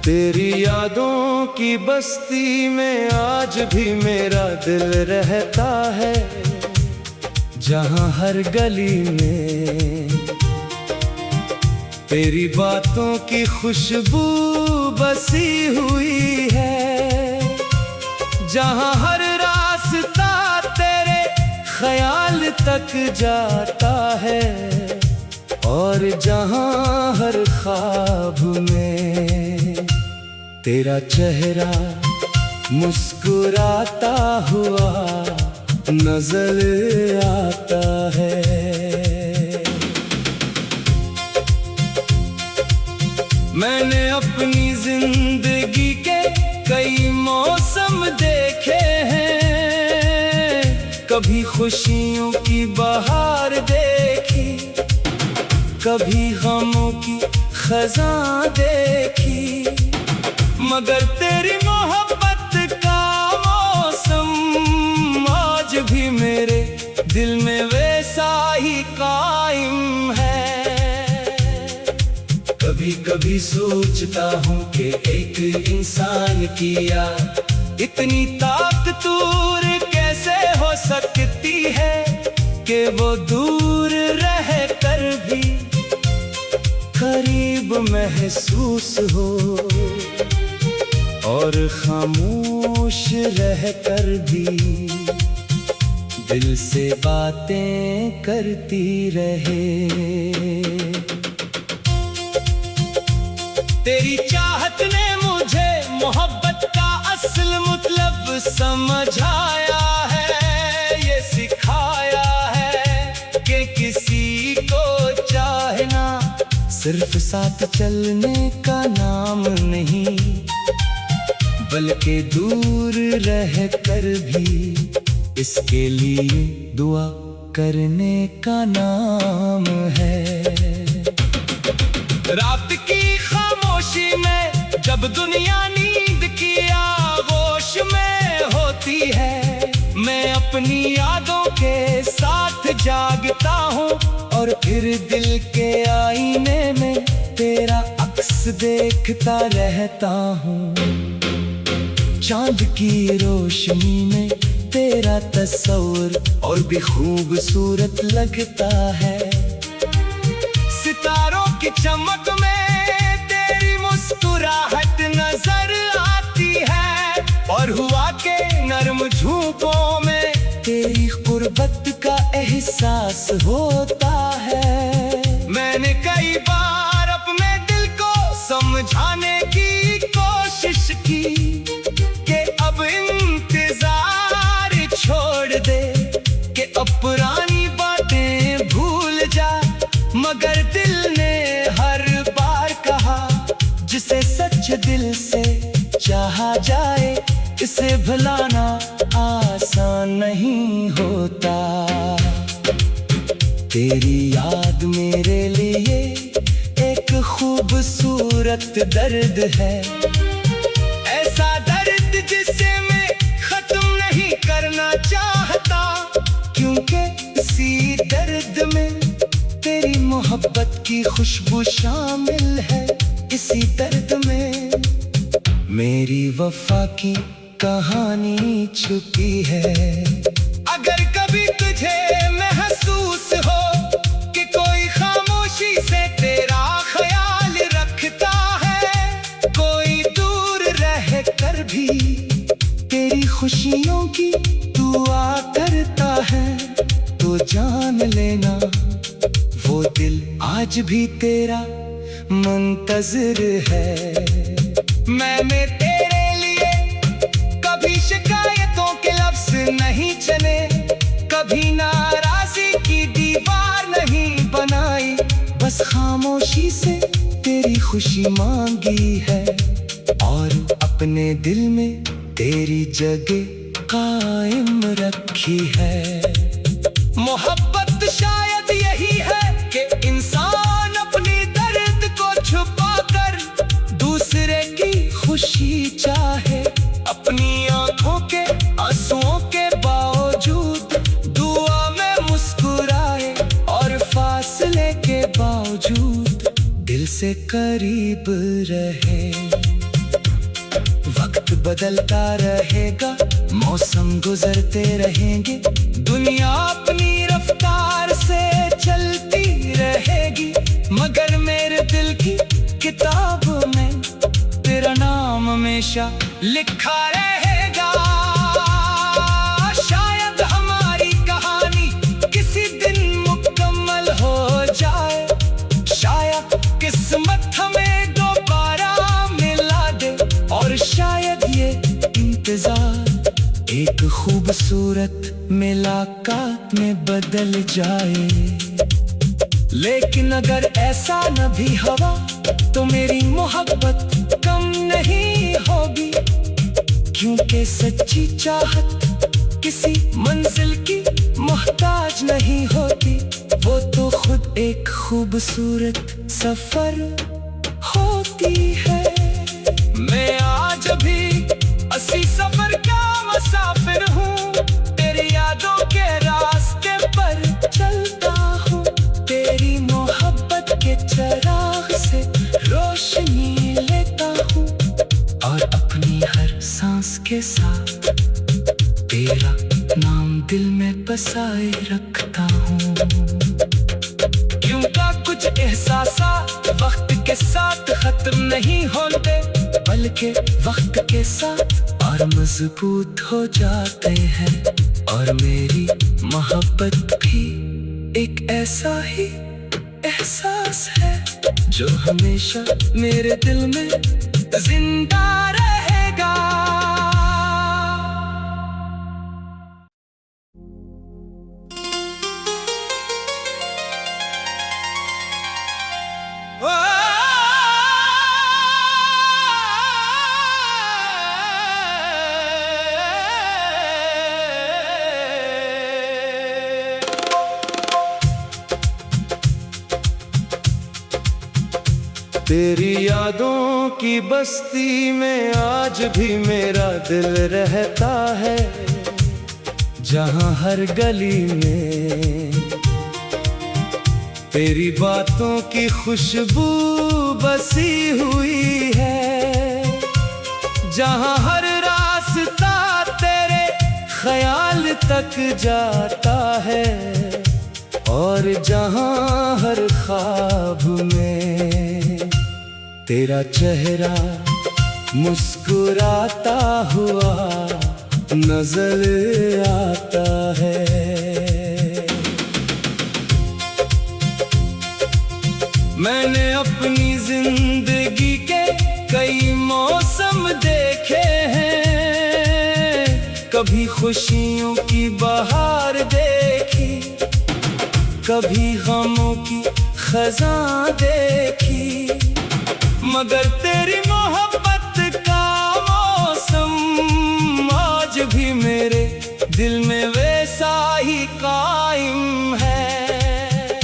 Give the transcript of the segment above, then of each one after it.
तेरी यादों की बस्ती में आज भी मेरा दिल रहता है, जहाँ हर गली में तेरी बातों की खुशबू बसी हुई है, जहाँ हर रास्ता तेरे ख्याल तक जाता है, और जहाँ हर ख्वाब में तेरा चेहरा मुस्कुराता हुआ नजर आता है। मैंने अपनी जिंदगी के कई मौसम देखे हैं, कभी खुशियों की बहार देखी, कभी गमों की खज़ां देखी, मगर तेरी मोहब्बत का मौसम आज भी मेरे दिल में वैसा ही कायम है। कभी कभी सोचता हूँ कि एक इंसान की याद इतनी ताकतवर कैसे हो सकती है कि वो दूर रह कर भी करीब महसूस हो, और खामोश रहकर भी दिल से बातें करती रहे। तेरी चाहत ने मुझे मोहब्बत का असल मतलब समझाया है, ये सिखाया है कि किसी को चाहना सिर्फ साथ चलने का नाम नहीं, बल्कि दूर रह कर भी इसके लिए दुआ करने का नाम है। रात की खामोशी में जब दुनिया नींद की आगोश में होती है, मैं अपनी यादों के साथ जागता हूँ, और फिर दिल के आईने में तेरा अक्स देखता रहता हूँ। चांद की रोशनी में तेरा तस्वीर और भी खूबसूरत लगता है, सितारों की चमक में तेरी मुस्कुराहट नजर आती है, और हवा के नरम झोंकों में तेरी गुर्बत का एहसास होता है। मैंने कई बार अपने दिल को समझाने की कोशिश की कि अब इंतजार छोड़ दे, कि अब पुरानी बातें भूल जा, मगर दिल ने हर बार कहा जिसे सच दिल से चाहा जाए, इसे भुलाना आसान नहीं होता। तेरी याद मेरे लिए एक खूबसूरत दर्द है, ऐसा दर्द जिसे मैं खत्म नहीं करना चाहता, क्योंकि इसी दर्द में तेरी मोहब्बत की खुशबू शामिल है। इसी दर्द में मेरी वफा की कहानी छुपी है। अगर कभी तुझे महसूस हो कि कोई खामोशी से तेरा ख्याल रखता है, कोई दूर रह कर भी तेरी खुशियों की दुआ करता है, तो जान लेना वो दिल आज भी तेरा मुंतज़िर है। मैंने तेरे लिए कभी शिकायतों के लफ्ज़ नहीं चले, कभी नाराज़ी की दीवार नहीं बनाई, बस खामोशी से तेरी खुशी मांगी है, और अपने दिल में तेरी जगह कायम रखी है। मोहब्बत शायद यही है कि इंसान अपनी दर्द को छुपाकर दूसरे की खुशी चाहे, अपनी आंखों के आंसुओं के बावजूद दुआ में मुस्कुराए, और से करीब रहे। बदलता रहेगा, मौसम गुजरते रहेंगे, दुनिया अपनी रफ्तार से चलती रहेगी, मगर मेरे दिल की किताब में तेरा नाम हमेशा लिखा रहेगा। शायद हमारी कहानी किसी दिन मुकम्मल हो जाए, शायद किस्मत हमें दोबारा मिला दे, और शायद ये इंतजार एक खूबसूरत मुलाकात में बदल जाए। लेकिन अगर ऐसा न भी हुआ तो मेरी मोहब्बत कम नहीं होगी, क्योंकि सच्ची चाहत किसी मंजिल की मोहताज नहीं होती, वो तो खुद एक खूबसूरत सफर होती है। मैं आज भी इसी सफर का मुसाफिर हूँ, तेरी यादों के रास्ते पर चलता हूँ, तेरी मोहब्बत के चिराग से रोशनी लेता हूँ, और अपनी हर सांस के साथ तेरा नाम दिल में बसाए रखता हूँ। क्योंकि कुछ एहसास वक्त के साथ खत्म नहीं होते, बल्कि वक्त के साथ और मजबूत हो जाते हैं, और मेरी मोहब्बत भी एक ऐसा ही एहसास है जो हमेशा मेरे दिल में जिंदा रहेगा। तेरी यादों की बस्ती में आज भी मेरा दिल रहता है, जहां हर गली में तेरी बातों की खुशबू बसी हुई है, जहां हर रास्ता तेरे ख्याल तक जाता है, और जहां हर ख्वाब में तेरा चेहरा मुस्कुराता हुआ नजर आता है। मैंने अपनी जिंदगी के कई मौसम देखे हैं, कभी खुशियों की बहार देखी, कभी गमों की खज़ां देखी, मगर तेरी मोहब्बत का मौसम आज भी मेरे दिल में वैसा ही कायम है।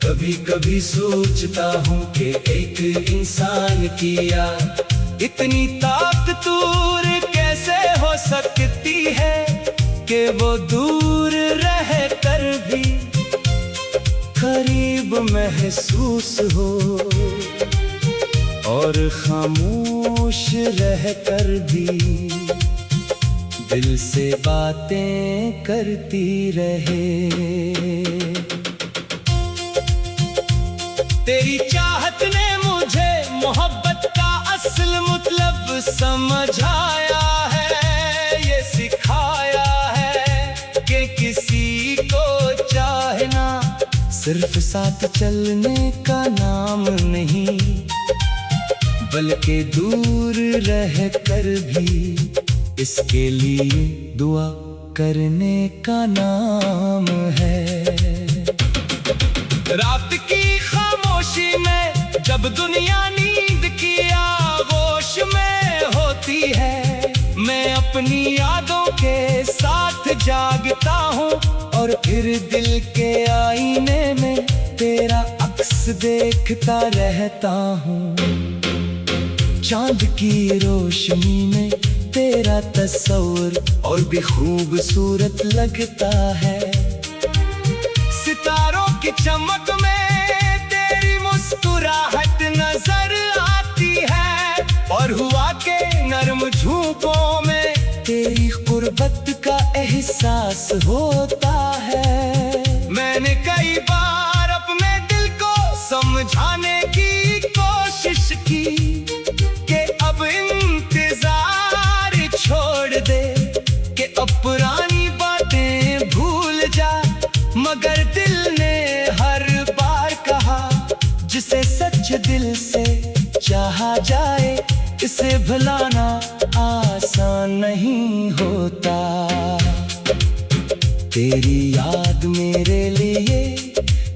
कभी कभी सोचता हूँ कि एक इंसान की याद इतनी ताकतवर कैसे हो सकती है, कि वो दूर रह कर भी करीब महसूस हो, और खामोश रहकर भी दिल से बातें करती रहे। तेरी चाहत ने मुझे मोहब्बत का असल मतलब समझाया है, ये सिखाया है कि किसी को चाहना सिर्फ साथ चलने का नाम नहीं, बल्कि दूर रह कर भी इसके लिए दुआ करने का नाम है। रात की खामोशी में जब दुनिया नींद की आगोश में होती है, मैं अपनी यादों के साथ जागता हूँ, और फिर दिल के आईने में तेरा अक्स देखता रहता हूँ। चांद की रोशनी में तेरा तस्वीर और भी खूबसूरत लगता है, सितारों की चमक में तेरी मुस्कुराहट नजर आती है, और हुआ के नरम एहसास होता है। मैंने कई बार अपने दिल को समझाने की कोशिश की कि अब इंतजार छोड़ दे, कि अब पुरानी बातें भूल जा, मगर दिल ने हर बार कहा जिसे सच दिल से चाहा जाए इसे भुलाना आसान नहीं होता। तेरी याद मेरे लिए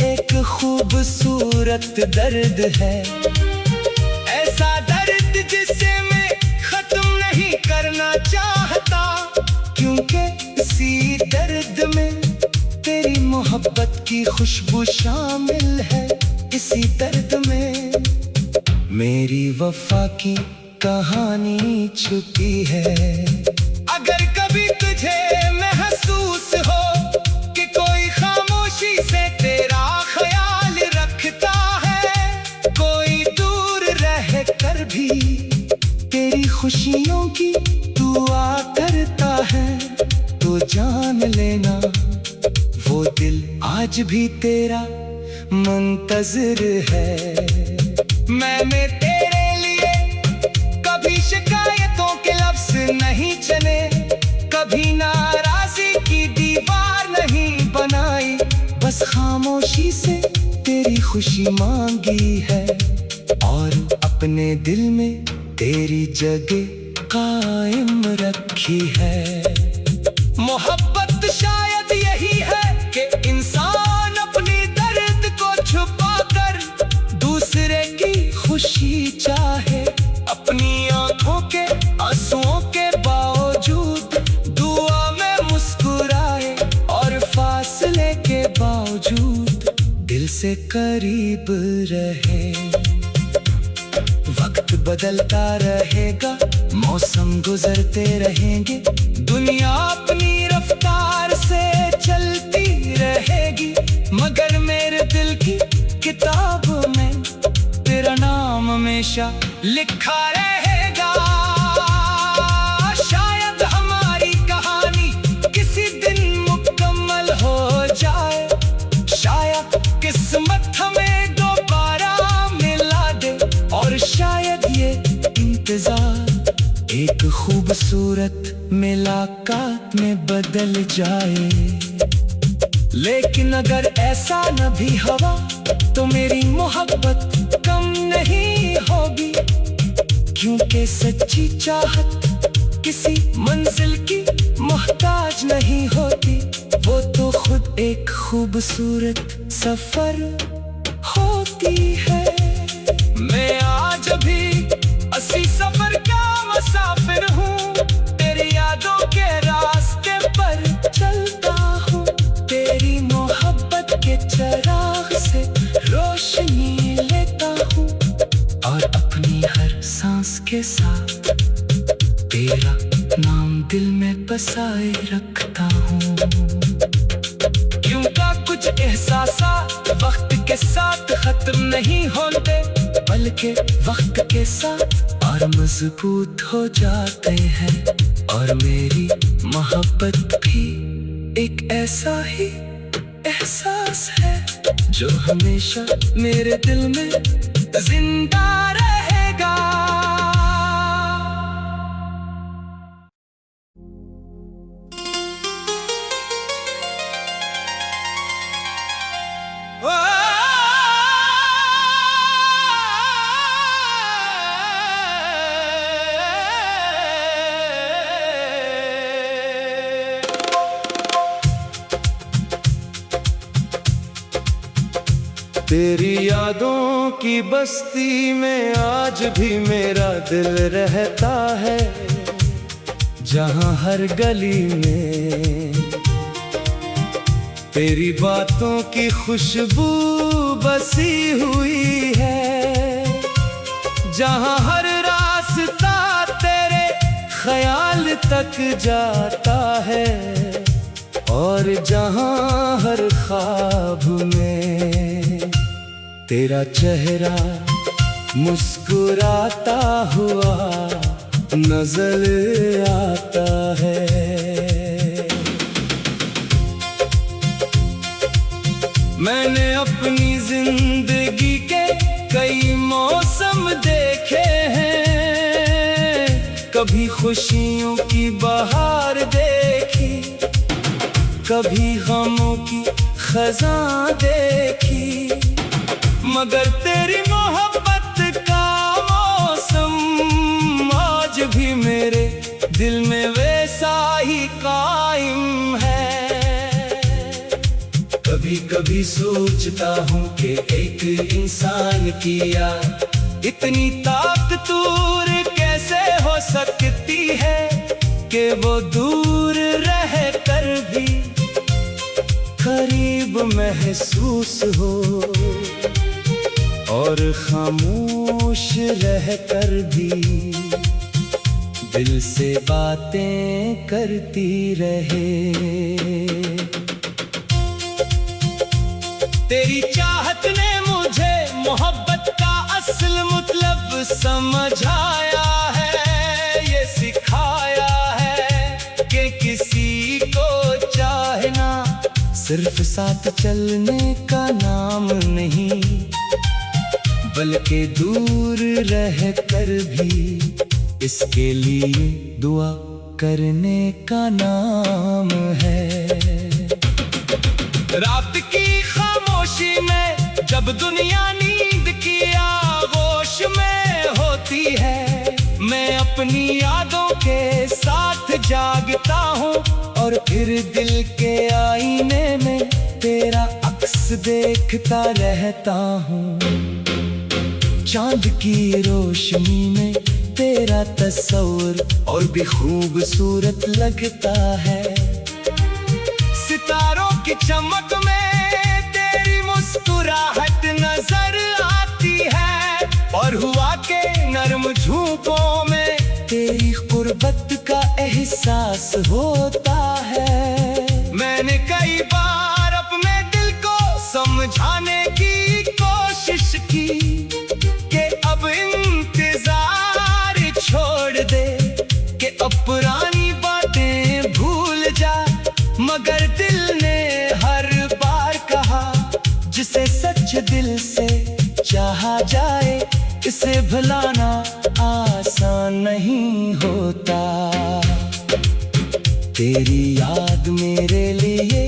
एक खूबसूरत दर्द है, ऐसा दर्द जिसे मैं खत्म नहीं करना चाहता, क्योंकि इसी दर्द में तेरी मोहब्बत की खुशबू शामिल है। इसी दर्द में मेरी वफा की कहानी छुपी है। अगर कभी तुझे महसूस हो कि कोई खामोशी से तेरा ख्याल रखता है, कोई दूर रह कर भी तेरी खुशियों की दुआ करता है, तो जान लेना वो दिल आज भी तेरा मुंतज़िर है। मैंने तेरे लिए कभी शिकायतों के लफ्ज़ नहीं चले, कभी नाराज़ी की दीवार नहीं बनाई, बस खामोशी से तेरी खुशी मांगी है और अपने दिल में तेरी जगह कायम रखी है। मोहब्बत शायद यही है कि इंसान अपनी दर्द को छुपाकर दूसरे की खुशी चाहे, अपनी आंखों के आंसुओं के बावजूद दुआ में मुस्कुराए और फासले के बावजूद दिल से करीब रहे। वक्त बदलता रहेगा, मौसम गुजरते रहेंगे, दुनिया अपनी रफ्तार से चलती रहेगी, मगर मेरे दिल की किताब में तेरा नाम हमेशा लिखा रहेगा। शायद हमारी कहानी किसी दिन मुकम्मल हो जाए, शायद किस्मत हमें दोबारा मिला दे, और शायद ये इंतजार एक खूबसूरत मुलाकात में बदल जाए। लेकिन अगर ऐसा न भी हुआ तो मेरी मोहब्बत कम नहीं होगी, क्योंकि सच्ची चाहत किसी मंजिल की मोहताज नहीं होती, वो तो खुद एक खूबसूरत सफर होती है। मैं आज भी इसी सफर का मुसाफिर हूँ, तेरी यादों के रास्ते पर चलता हूँ, तेरी मोहब्बत के चिराग से रोशनी लेता हूँ, और अपनी हर सांस के साथ तेरा नाम दिल में बसाए रखता हूँ। क्योंकि कुछ एहसास वक्त के साथ खत्म नहीं होते, बल्कि वक्त के साथ और मजबूत हो जाते हैं, और मेरी मोहब्बत भी एक ऐसा ही एहसास है जो हमेशा मेरे दिल में जिंदा रहेगा। तेरी यादों की बस्ती में आज भी मेरा दिल रहता है, जहां हर गली में तेरी बातों की खुशबू बसी हुई है, जहां हर रास्ता तेरे ख्याल तक जाता है, और जहां हर ख्वाब में तेरा चेहरा मुस्कुराता हुआ नजर आता है। मैंने अपनी जिंदगी के कई मौसम देखे हैं, कभी खुशियों की बहार देखी, कभी गमों की खज़ां देखी, मगर तेरी मोहब्बत का मौसम आज भी मेरे दिल में वैसा ही कायम है। कभी कभी सोचता हूँ कि एक इंसान की याद इतनी ताकतवर कैसे हो सकती है कि वो दूर रह कर भी करीब महसूस हो, और खामोश रह कर भी दिल से बातें करती रहे। तेरी चाहत ने मुझे मोहब्बत का असल मतलब समझाया है, ये सिखाया है कि किसी को चाहना सिर्फ साथ चलने का नाम नहीं, बल्कि दूर रह कर भी इसके लिए दुआ करने का नाम है। रात की खामोशी में जब दुनिया नींद की आगोश में होती है, मैं अपनी यादों के साथ जागता हूँ, और फिर दिल के आईने में तेरा अक्स देखता रहता हूँ। चांद की रोशनी में तेरा तस्वीर और भी खूबसूरत लगता है, सितारों की चमक में तेरी मुस्कुराहट नजर आती है, और हवा के नरम झोंकों में तेरी गुर्बत का एहसास होता है। मैंने कई बार अपने दिल को समझाने की कोशिश की कि अब इंतजार छोड़ दे, कि अब पुरानी बातें भूल जा, मगर दिल ने हर बार कहा जिसे सच दिल से चाहा जाए इसे भुलाना आसान नहीं होता। तेरी याद मेरे लिए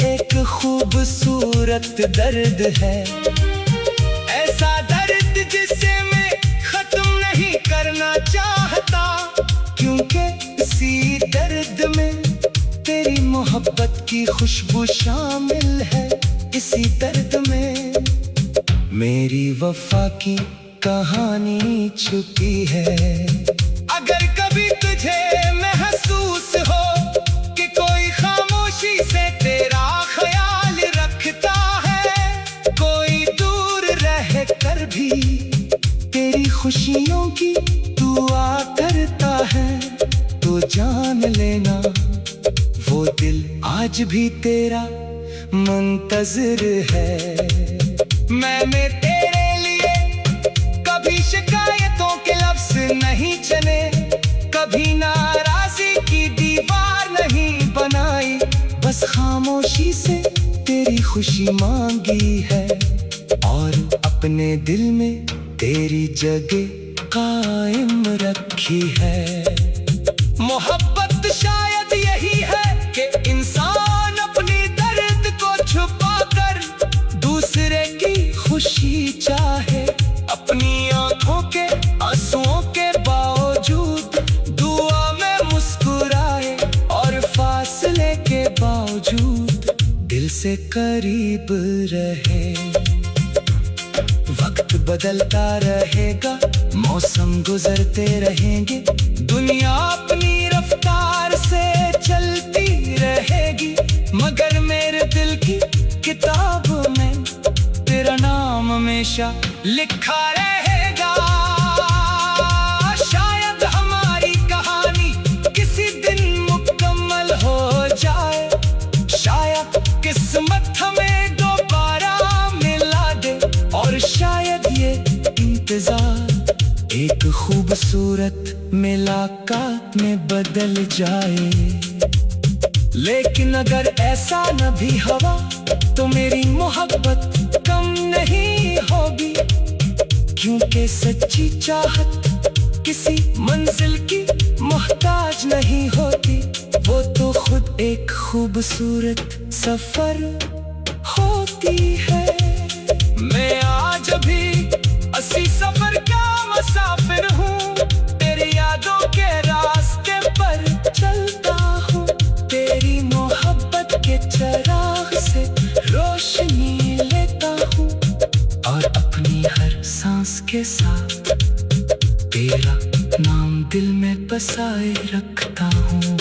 एक खूबसूरत दर्द है, ऐसा दर्द जिसे मैं खत्म नहीं करना चाहता, क्योंकि इसी दर्द में तेरी मोहब्बत की खुशबू शामिल है। इसी दर्द में मेरी वफा की कहानी छुपी है। अगर कभी तुझे महसूस हो कि कोई खामोशी से तेरा ख्याल रखता है, कोई दूर रह कर भी तेरी खुशियों की दुआ करता है, तो जान लेना वो दिल आज भी तेरा मुंतज़िर है। मैंने तेरे लिए कभी शिकायतों के लफ्ज़ नहीं चले, कभी नाराज़ी की दीवार नहीं बनाई, बस खामोशी से तेरी खुशी मांगी है, और अपने दिल में तेरी जगह कायम रखी है। मोहब्बत शायद यही है कि इंसान अपनी दर्द को छुपाकर दूसरे की खुशी चाहे, अपनी आंखों के आंसुओं के बावजूद दुआ में मुस्कुराए, और फासले के बावजूद दिल से करीब रहे। वक्त बदलता रहेगा, मौसम गुजरते रहेंगे, दुनिया अपनी रफ्तार से चलती रहेगी, मगर मेरे दिल की किताब में तेरा नाम हमेशा लिखा रहेगा। शायद हमारी कहानी किसी दिन मुकम्मल हो जाए, शायद किस्मत हमें दोबारा मिला दे, और शायद ये इंतजार एक खूबसूरत मुलाकात में बदल जाए। लेकिन अगर ऐसा न भी हुआ तो मेरी मोहब्बत कम नहीं होगी, क्योंकि सच्ची चाहत किसी मंजिल की मोहताज नहीं होती। वो तो खुद एक खूबसूरत सफर होती है। मैं आज भी इसी सफर का मुसाफिर हूँ, तेरी यादों के रास्ते पर चलता हूँ। तेरी मोहब्बत के चिराग से रोशनी लेता हूँ, और अपनी हर सांस के साथ तेरा नाम दिल में बसाए रखता हूँ।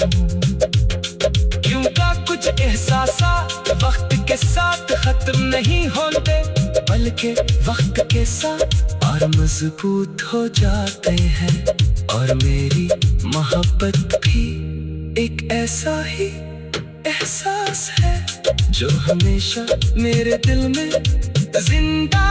क्योंकि कुछ एहसास वक्त के साथ खत्म नहीं होते, बल्कि वक्त के साथ और मजबूत हो जाते हैं। और मेरी मोहब्बत भी एक ऐसा ही एहसास है जो हमेशा मेरे दिल में जिंदा